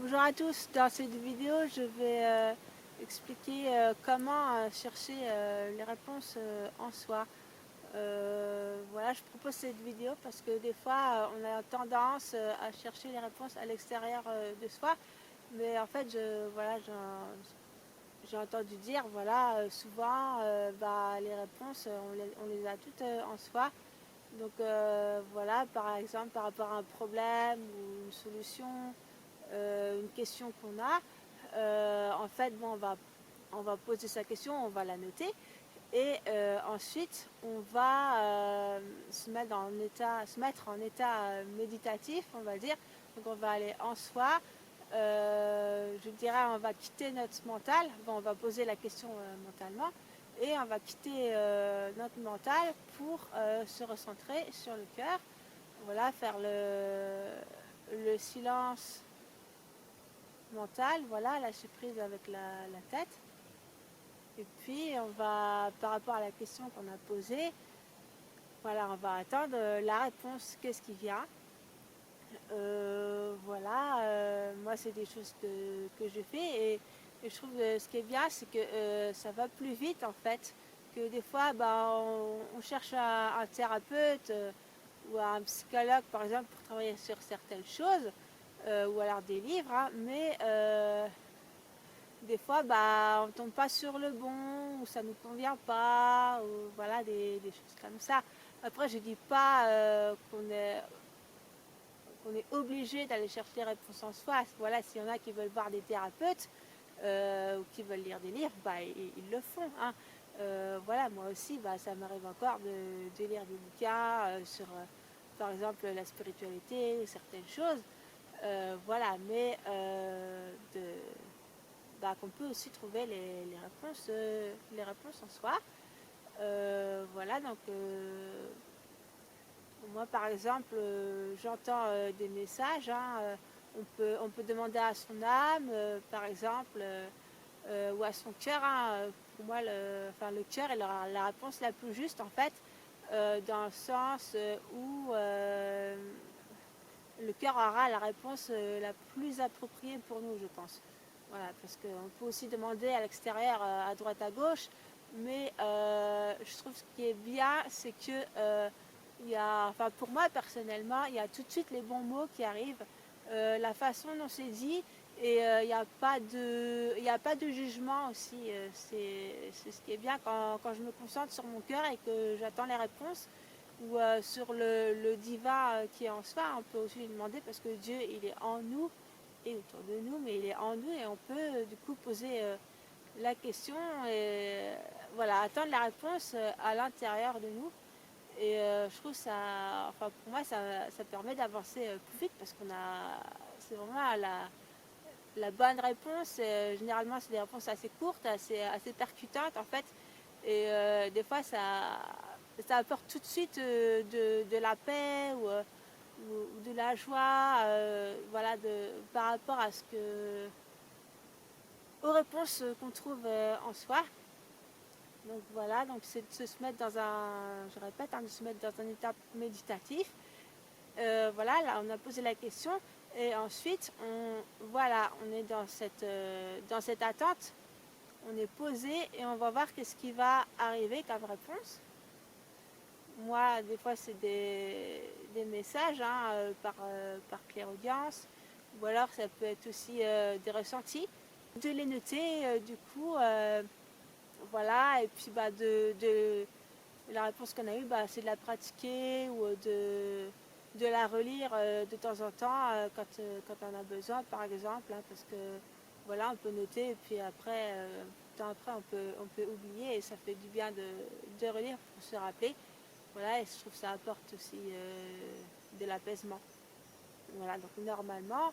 Bonjour à tous, dans cette vidéo je vais expliquer comment chercher les réponses en soi. Voilà, je propose cette vidéo parce que des fois on a tendance à chercher les réponses à l'extérieur de soi, mais en fait voilà, j'ai entendu dire voilà, souvent les réponses on les a toutes en soi. Donc voilà, par exemple par rapport à un problème ou une solution, une question qu'on a, en fait, bon, on va poser sa question, on va la noter, et ensuite, on va se mettre en état méditatif, on va dire. Donc, on va aller en soi. Je dirais, on va quitter notre mental. Bon, on va poser la question mentalement, et on va quitter notre mental pour se recentrer sur le cœur. Voilà, faire le silence mental, voilà, lâcher prise avec la tête. Et puis on va, par rapport à la question qu'on a posée, voilà, on va attendre la réponse, qu'est-ce qui vient. Voilà, moi c'est des choses que je fais, et je trouve que ce qui est bien, c'est que ça va plus vite en fait, que des fois on cherche un thérapeute ou un psychologue par exemple pour travailler sur certaines choses, ou alors des livres, hein, mais des fois on tombe pas sur le bon, ou ça nous convient pas, ou voilà, des choses comme ça. Après je dis pas qu'on est obligé d'aller chercher les réponses en soi. Voilà, s'il y en a qui veulent voir des thérapeutes ou qui veulent lire des livres, ils le font, hein. Voilà, moi aussi ça m'arrive encore de lire des bouquins sur par exemple la spiritualité ou certaines choses. Voilà, mais qu'on peut aussi trouver les réponses en soi. Voilà, donc moi par exemple, j'entends des messages, hein, on peut demander à son âme, par exemple, ou à son cœur, hein. Pour moi, le cœur est la réponse la plus juste en fait, dans le sens où le cœur aura la réponse la plus appropriée pour nous, je pense. Voilà, parce qu'on peut aussi demander à l'extérieur, à droite, à gauche, mais je trouve ce qui est bien, c'est que pour moi personnellement, il y a tout de suite les bons mots qui arrivent, la façon dont c'est dit, et il n'y a pas de jugement aussi. C'est ce qui est bien quand je me concentre sur mon cœur et que j'attends les réponses, ou sur le divin qui est en soi. On peut aussi lui demander, parce que Dieu il est en nous et autour de nous, mais il est en nous, et on peut du coup poser la question, et voilà, attendre la réponse à l'intérieur de nous. Et je trouve ça, enfin pour moi ça permet d'avancer plus vite, parce qu'on a, c'est vraiment la bonne réponse. Généralement c'est des réponses assez courtes, assez percutantes en fait, et des fois ça apporte tout de suite de la paix, ou de la joie, voilà, par rapport à aux réponses qu'on trouve en soi. Donc voilà, donc c'est de se mettre dans un, je répète, hein, de se mettre dans un état méditatif. Voilà, là on a posé la question, et ensuite on est dans cette attente, on est posé, et on va voir qu'est-ce qui va arriver comme réponse. Moi, des fois, c'est des messages, hein, par clairaudience, ou alors ça peut être aussi des ressentis. De les noter, du coup, voilà, et puis la réponse qu'on a eue, c'est de la pratiquer, ou de la relire de temps en temps quand on a besoin, par exemple, hein, parce que voilà, on peut noter, et puis après, temps après, on peut oublier, et ça fait du bien de relire pour se rappeler. Voilà, et je trouve que ça apporte aussi de l'apaisement. Voilà, donc normalement,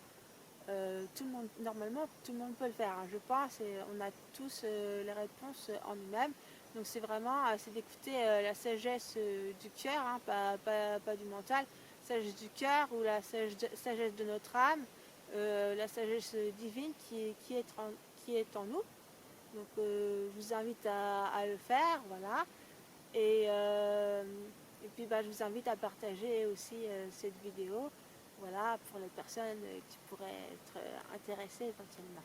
tout le monde peut le faire, hein, je pense, et on a tous les réponses en nous-mêmes. Donc c'est vraiment, c'est d'écouter la sagesse du cœur, hein, pas du mental, sagesse du cœur, ou la sagesse de notre âme, la sagesse divine qui est en nous. Donc je vous invite à le faire, voilà. Et, euh, et puis je vous invite à partager aussi cette vidéo, voilà, pour les personnes qui pourraient être intéressés éventuellement.